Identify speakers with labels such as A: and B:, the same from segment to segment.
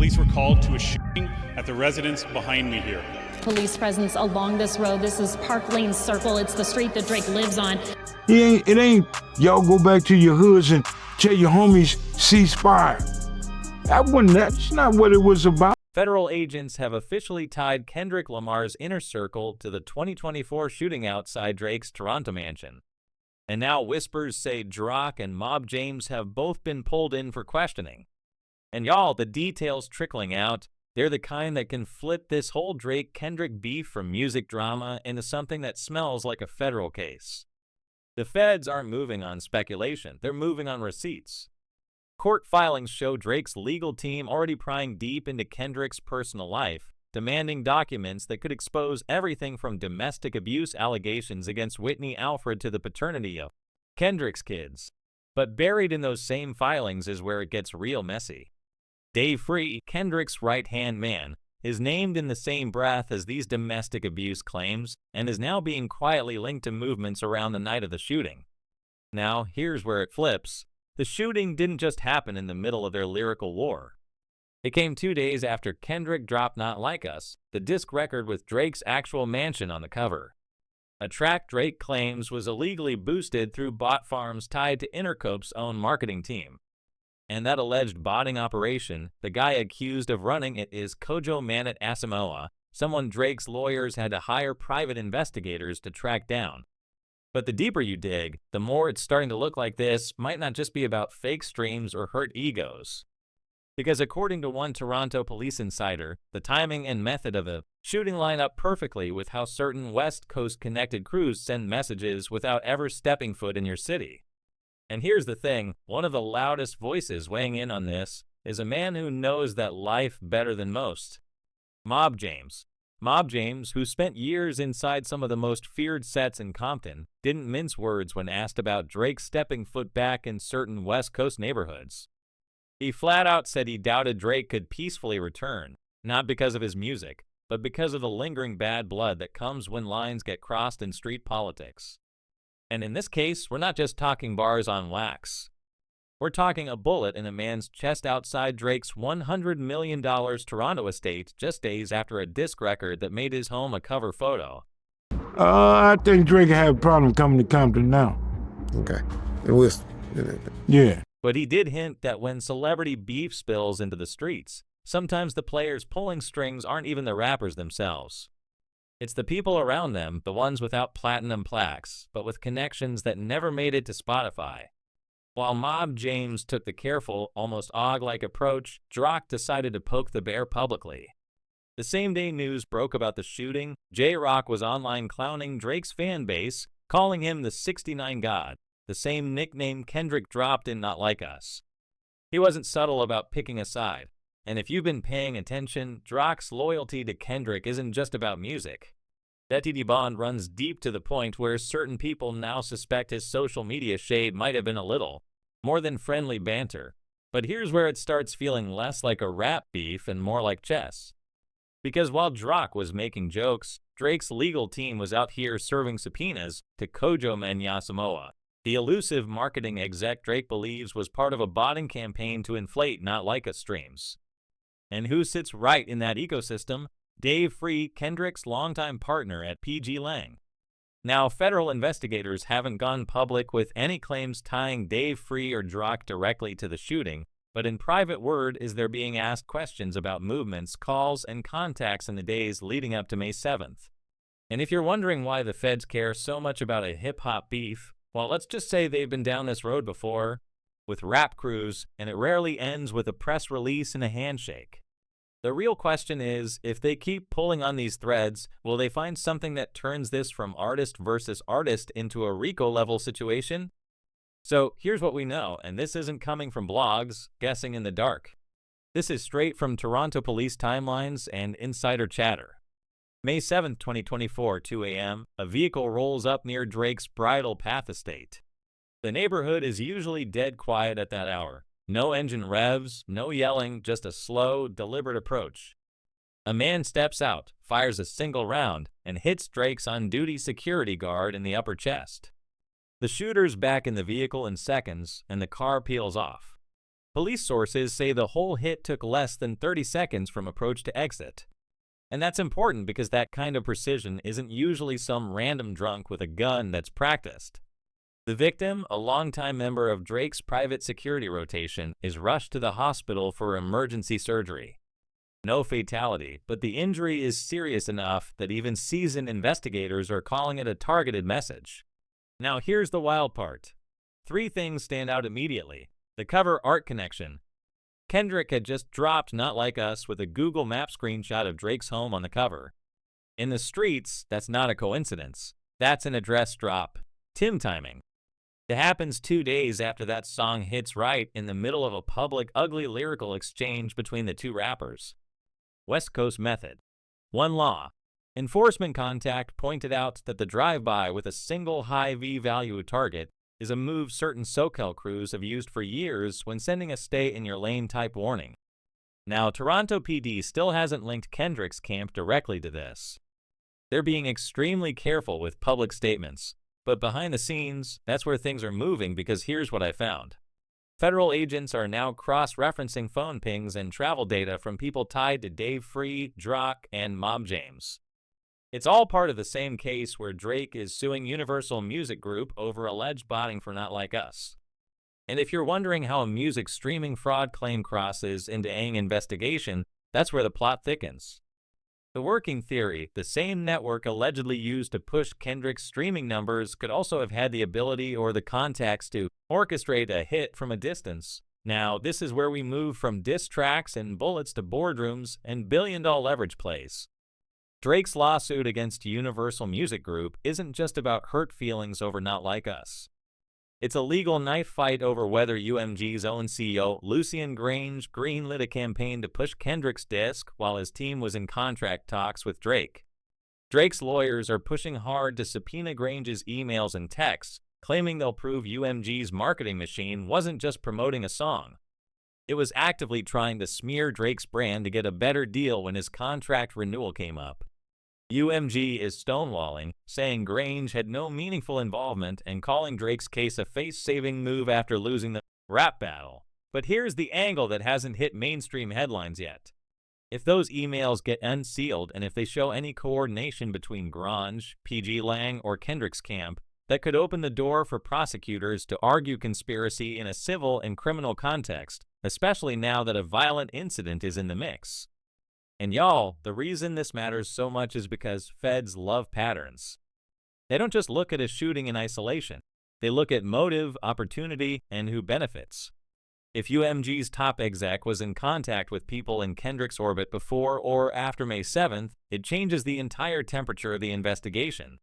A: police were called to a shooting at the residence behind me here.
B: Police presence along this road. This is Park Lane Circle. It's the street that Drake lives on.
C: It ain't y'all go back to your hoods and tell your homies ceasefire. That's not what it was about.
D: Federal agents have officially tied Kendrick Lamar's inner circle to the 2024 shooting outside Drake's Toronto mansion. And now whispers say Drock and Mob James have both been pulled in for questioning. And y'all, the details trickling out, they're the kind that can flip this whole Drake-Kendrick beef from music drama into something that smells like a federal case. The feds aren't moving on speculation, they're moving on receipts. Court filings show Drake's legal team already prying deep into Kendrick's personal life, demanding documents that could expose everything from domestic abuse allegations against Whitney Alfred to the paternity of Kendrick's kids. But buried in those same filings is where it gets real messy. Dave Free, Kendrick's right-hand man, is named in the same breath as these domestic abuse claims and is now being quietly linked to movements around the night of the shooting. Now, here's where it flips. The shooting didn't just happen in the middle of their lyrical war. It came 2 days after Kendrick dropped Not Like Us, the disc record with Drake's actual mansion on the cover. A track Drake claims was illegally boosted through bot farms tied to Intercope's own marketing team. And that alleged botting operation, the guy accused of running it is Kojo Manat Asamoah, someone Drake's lawyers had to hire private investigators to track down. But the deeper you dig, the more it's starting to look like this might not just be about fake streams or hurt egos. Because according to one Toronto police insider, the timing and method of the shooting line up perfectly with how certain West Coast connected crews send messages without ever stepping foot in your city. And here's the thing, one of the loudest voices weighing in on this is a man who knows that life better than most. Mob James. Mob James, who spent years inside some of the most feared sets in Compton, didn't mince words when asked about Drake stepping foot back in certain West Coast neighborhoods. He flat out said he doubted Drake could peacefully return, not because of his music, but because of the lingering bad blood that comes when lines get crossed in street politics. And in this case, we're not just talking bars on wax. We're talking a bullet in a man's chest outside Drake's $100 million Toronto estate just days after a disc record that made his home a cover photo.
C: I think Drake had a problem coming to Compton now.
E: Okay. It was.
C: Yeah.
D: But he did hint that when celebrity beef spills into the streets, sometimes the players pulling strings aren't even the rappers themselves. It's the people around them, the ones without platinum plaques, but with connections that never made it to Spotify. While Mob James took the careful, almost Og-like approach, Drock decided to poke the bear publicly. The same day news broke about the shooting, J-Rock was online clowning Drake's fan base, calling him the 69 God, the same nickname Kendrick dropped in Not Like Us. He wasn't subtle about picking a side, and if you've been paying attention, Drock's loyalty to Kendrick isn't just about music. That TD bond runs deep to the point where certain people now suspect his social media shade might have been a little more than friendly banter. But here's where it starts feeling less like a rap beef and more like chess. Because while Drock was making jokes, Drake's legal team was out here serving subpoenas to Kojo Manat Asamoah, the elusive marketing exec Drake believes was part of a botting campaign to inflate Not Like Us streams. And who sits right in that ecosystem? Dave Free, Kendrick's longtime partner at PG Lang. Now, federal investigators haven't gone public with any claims tying Dave Free or Drock directly to the shooting, but in private word is they're being asked questions about movements, calls, and contacts in the days leading up to May 7th. And if you're wondering why the feds care so much about a hip-hop beef, well, let's just say they've been down this road before with rap crews, and it rarely ends with a press release and a handshake. The real question is, if they keep pulling on these threads, will they find something that turns this from artist versus artist into a RICO-level situation? So here's what we know, and this isn't coming from blogs, guessing in the dark. This is straight from Toronto police timelines and insider chatter. May 7, 2024, 2 a.m., a vehicle rolls up near Drake's Bridle Path estate. The neighborhood is usually dead quiet at that hour. No engine revs, no yelling, just a slow, deliberate approach. A man steps out, fires a single round, and hits Drake's on-duty security guard in the upper chest. The shooter's back in the vehicle in seconds, and the car peels off. Police sources say the whole hit took less than 30 seconds from approach to exit. And that's important because that kind of precision isn't usually some random drunk with a gun that's practiced. The victim, a longtime member of Drake's private security rotation, is rushed to the hospital for emergency surgery. No fatality, but the injury is serious enough that even seasoned investigators are calling it a targeted message. Now here's the wild part. 3 things stand out immediately. The cover art connection. Kendrick had just dropped Not Like Us with a Google Map screenshot of Drake's home on the cover. In the streets, that's not a coincidence. That's an address drop. Tim timing. It happens 2 days after that song hits, right in the middle of a public, ugly lyrical exchange between the 2 rappers. West Coast method. 1 law. Enforcement contact pointed out that the drive-by with a single high V-value target is a move certain SoCal crews have used for years when sending a stay-in-your-lane type warning. Now, Toronto PD still hasn't linked Kendrick's camp directly to this. They're being extremely careful with public statements, but behind the scenes, that's where things are moving because here's what I found. Federal agents are now cross-referencing phone pings and travel data from people tied to Dave Free, Drock, and Mob James. It's all part of the same case where Drake is suing Universal Music Group over alleged botting for Not Like Us. And if you're wondering how a music streaming fraud claim crosses into ANG investigation, that's where the plot thickens. The working theory, the same network allegedly used to push Kendrick's streaming numbers could also have had the ability or the contacts to orchestrate a hit from a distance. Now, this is where we move from diss tracks and bullets to boardrooms and billion-dollar leverage plays. Drake's lawsuit against Universal Music Group isn't just about hurt feelings over Not Like Us. It's a legal knife fight over whether UMG's own CEO, Lucian Grange, greenlit a campaign to push Kendrick's disc while his team was in contract talks with Drake. Drake's lawyers are pushing hard to subpoena Grange's emails and texts, claiming they'll prove UMG's marketing machine wasn't just promoting a song. It was actively trying to smear Drake's brand to get a better deal when his contract renewal came up. UMG is stonewalling, saying Grange had no meaningful involvement and calling Drake's case a face-saving move after losing the rap battle. But here's the angle that hasn't hit mainstream headlines yet. If those emails get unsealed and if they show any coordination between Grange, PG Lang, or Kendrick's camp, that could open the door for prosecutors to argue conspiracy in a civil and criminal context, especially now that a violent incident is in the mix. And y'all, the reason this matters so much is because feds love patterns. They don't just look at a shooting in isolation. They look at motive, opportunity, and who benefits. If UMG's top exec was in contact with people in Kendrick's orbit before or after May 7th, it changes the entire temperature of the investigation.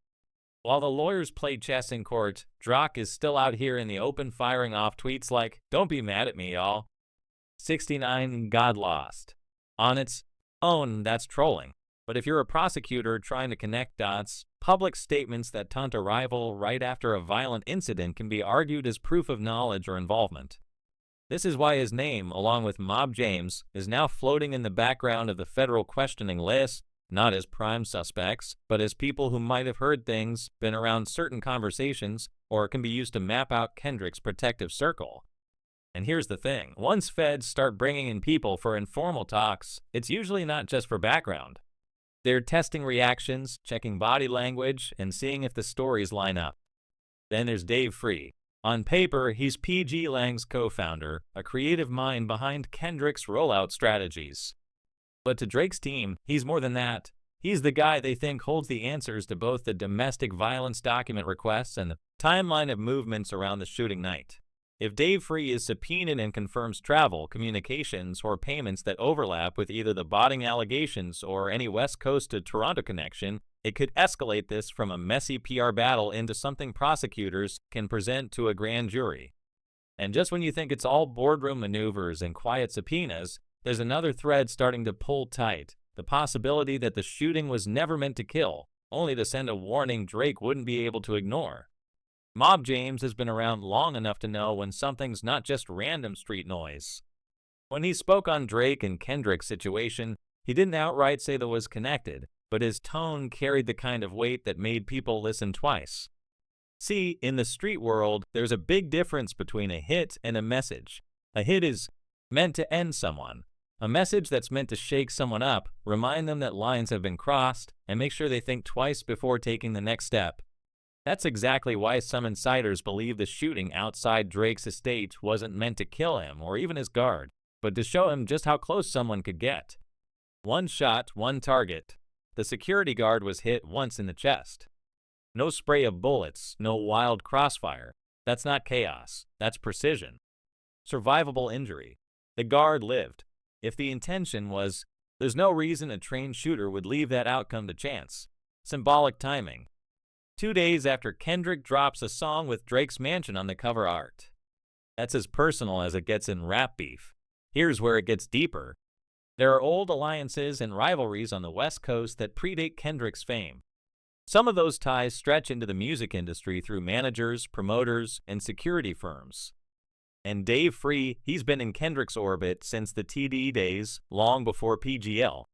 D: While the lawyers play chess in court, Drock is still out here in the open firing off tweets like, "Don't be mad at me, y'all." 69 God lost. On its own, that's trolling. But if you're a prosecutor trying to connect dots, public statements that taunt a rival right after a violent incident can be argued as proof of knowledge or involvement. This is why his name, along with Mob James, is now floating in the background of the federal questioning list, not as prime suspects, but as people who might have heard things, been around certain conversations, or can be used to map out Kendrick's protective circle. And here's the thing, once feds start bringing in people for informal talks, it's usually not just for background. They're testing reactions, checking body language, and seeing if the stories line up. Then there's Dave Free. On paper, he's PG Lang's co-founder, a creative mind behind Kendrick's rollout strategies. But to Drake's team, he's more than that. He's the guy they think holds the answers to both the domestic violence document requests and the timeline of movements around the shooting night. If Dave Free is subpoenaed and confirms travel, communications, or payments that overlap with either the botting allegations or any West Coast to Toronto connection, it could escalate this from a messy PR battle into something prosecutors can present to a grand jury. And just when you think it's all boardroom maneuvers and quiet subpoenas, there's another thread starting to pull tight, the possibility that the shooting was never meant to kill, only to send a warning Drake wouldn't be able to ignore. Mob James has been around long enough to know when something's not just random street noise. When he spoke on Drake and Kendrick's situation, he didn't outright say that was connected, but his tone carried the kind of weight that made people listen twice. See, in the street world, there's a big difference between a hit and a message. A hit is meant to end someone. A message that's meant to shake someone up, remind them that lines have been crossed, and make sure they think twice before taking the next step. That's exactly why some insiders believe the shooting outside Drake's estate wasn't meant to kill him or even his guard, but to show him just how close someone could get. One shot, one target. The security guard was hit once in the chest. No spray of bullets, no wild crossfire. That's not chaos, that's precision. Survivable injury. The guard lived. If the intention was, there's no reason a trained shooter would leave that outcome to chance. Symbolic timing. 2 days after Kendrick drops a song with Drake's mansion on the cover art. That's as personal as it gets in rap beef. Here's where it gets deeper. There are old alliances and rivalries on the West Coast that predate Kendrick's fame. Some of those ties stretch into the music industry through managers, promoters, and security firms. And Dave Free, he's been in Kendrick's orbit since the TD days, long before PGL.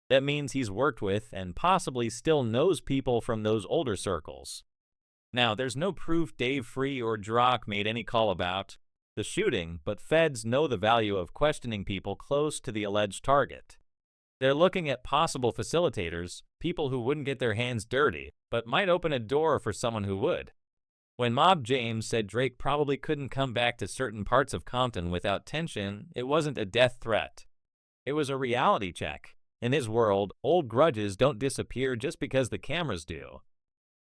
D: That means he's worked with and possibly still knows people from those older circles. Now, there's no proof Dave Free or Drock made any call about the shooting, but feds know the value of questioning people close to the alleged target. They're looking at possible facilitators, people who wouldn't get their hands dirty, but might open a door for someone who would. When Mob James said Drake probably couldn't come back to certain parts of Compton without tension, it wasn't a death threat. It was a reality check. In his world, old grudges don't disappear just because the cameras do.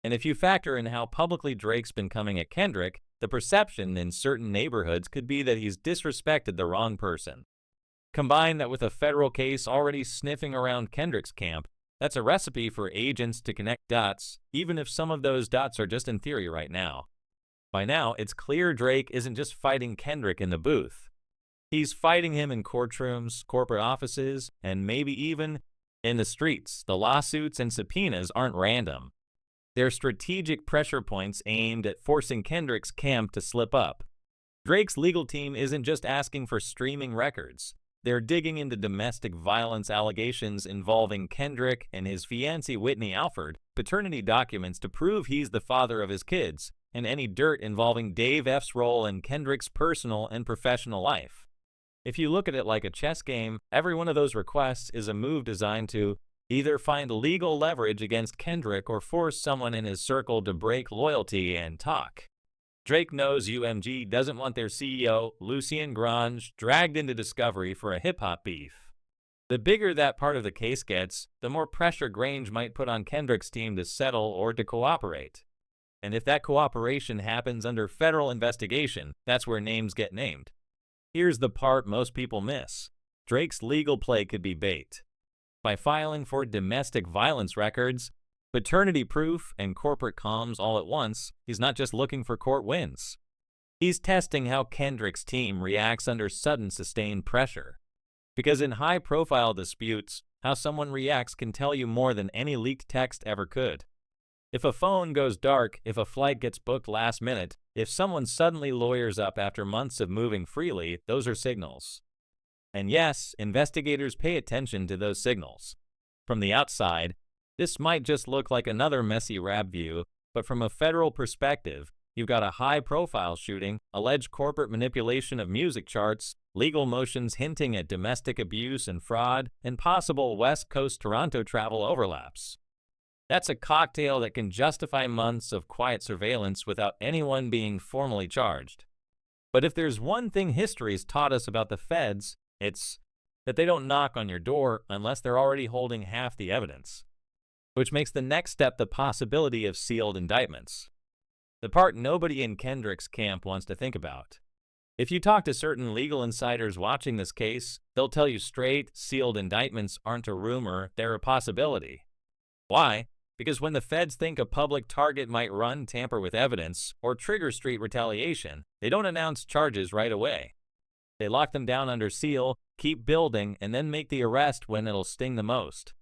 D: And if you factor in how publicly Drake's been coming at Kendrick, the perception in certain neighborhoods could be that he's disrespected the wrong person. Combine that with a federal case already sniffing around Kendrick's camp, that's a recipe for agents to connect dots, even if some of those dots are just in theory right now. By now, it's clear Drake isn't just fighting Kendrick in the booth. He's fighting him in courtrooms, corporate offices, and maybe even in the streets. The lawsuits and subpoenas aren't random. They're strategic pressure points aimed at forcing Kendrick's camp to slip up. Drake's legal team isn't just asking for streaming records. They're digging into domestic violence allegations involving Kendrick and his fiancée Whitney Alford, paternity documents to prove he's the father of his kids, and any dirt involving Dave F's role in Kendrick's personal and professional life. If you look at it like a chess game, every one of those requests is a move designed to either find legal leverage against Kendrick or force someone in his circle to break loyalty and talk. Drake knows UMG doesn't want their CEO, Lucien Grange, dragged into discovery for a hip-hop beef. The bigger that part of the case gets, the more pressure Grange might put on Kendrick's team to settle or to cooperate. And if that cooperation happens under federal investigation, that's where names get named. Here's the part most people miss. Drake's legal play could be bait. By filing for domestic violence records, paternity proof, and corporate comms all at once, he's not just looking for court wins. He's testing how Kendrick's team reacts under sudden sustained pressure. Because in high-profile disputes, how someone reacts can tell you more than any leaked text ever could. If a phone goes dark, if a flight gets booked last minute, if someone suddenly lawyers up after months of moving freely, those are signals. And yes, investigators pay attention to those signals. From the outside, this might just look like another messy rap view, but from a federal perspective, you've got a high-profile shooting, alleged corporate manipulation of music charts, legal motions hinting at domestic abuse and fraud, and possible West Coast Toronto travel overlaps. That's a cocktail that can justify months of quiet surveillance without anyone being formally charged. But if there's one thing history's taught us about the feds, it's that they don't knock on your door unless they're already holding half the evidence. Which makes the next step the possibility of sealed indictments. The part nobody in Kendrick's camp wants to think about. If you talk to certain legal insiders watching this case, they'll tell you straight, sealed indictments aren't a rumor, they're a possibility. Why? Because when the feds think a public target might run, tamper with evidence, or trigger street retaliation, they don't announce charges right away. They lock them down under seal, keep building, and then make the arrest when it'll sting the most.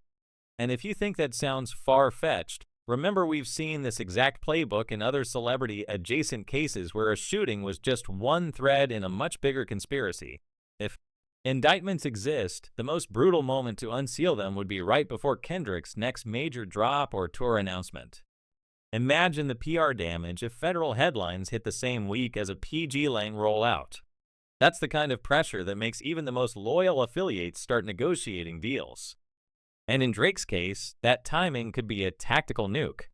D: And if you think that sounds far-fetched, remember we've seen this exact playbook in other celebrity-adjacent cases where a shooting was just one thread in a much bigger conspiracy. If indictments exist, the most brutal moment to unseal them would be right before Kendrick's next major drop or tour announcement. Imagine the PR damage if federal headlines hit the same week as a PG Lang rollout. That's the kind of pressure that makes even the most loyal affiliates start negotiating deals. And in Drake's case, that timing could be a tactical nuke.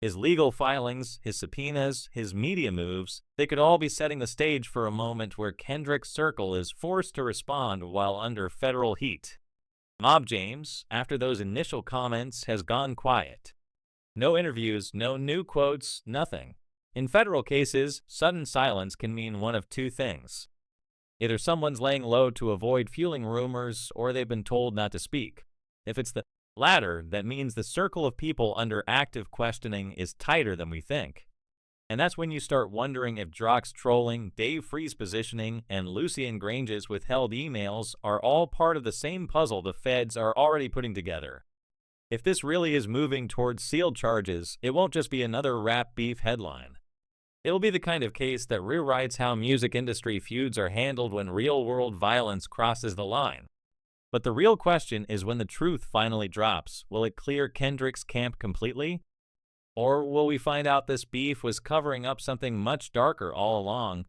D: His legal filings, his subpoenas, his media moves, they could all be setting the stage for a moment where Kendrick's circle is forced to respond while under federal heat. Mob James, after those initial comments, has gone quiet. No interviews, no new quotes, nothing. In federal cases, sudden silence can mean one of two things. Either someone's laying low to avoid fueling rumors, or they've been told not to speak. If it's the latter, that means the circle of people under active questioning is tighter than we think. And that's when you start wondering if Drock's trolling, Dave Free's positioning, and Lucien Grange's withheld emails are all part of the same puzzle the feds are already putting together. If this really is moving towards sealed charges, it won't just be another rap beef headline. It'll be the kind of case that rewrites how music industry feuds are handled when real-world violence crosses the line. But the real question is, when the truth finally drops, will it clear Kendrick's camp completely? Or will we find out this beef was covering up something much darker all along,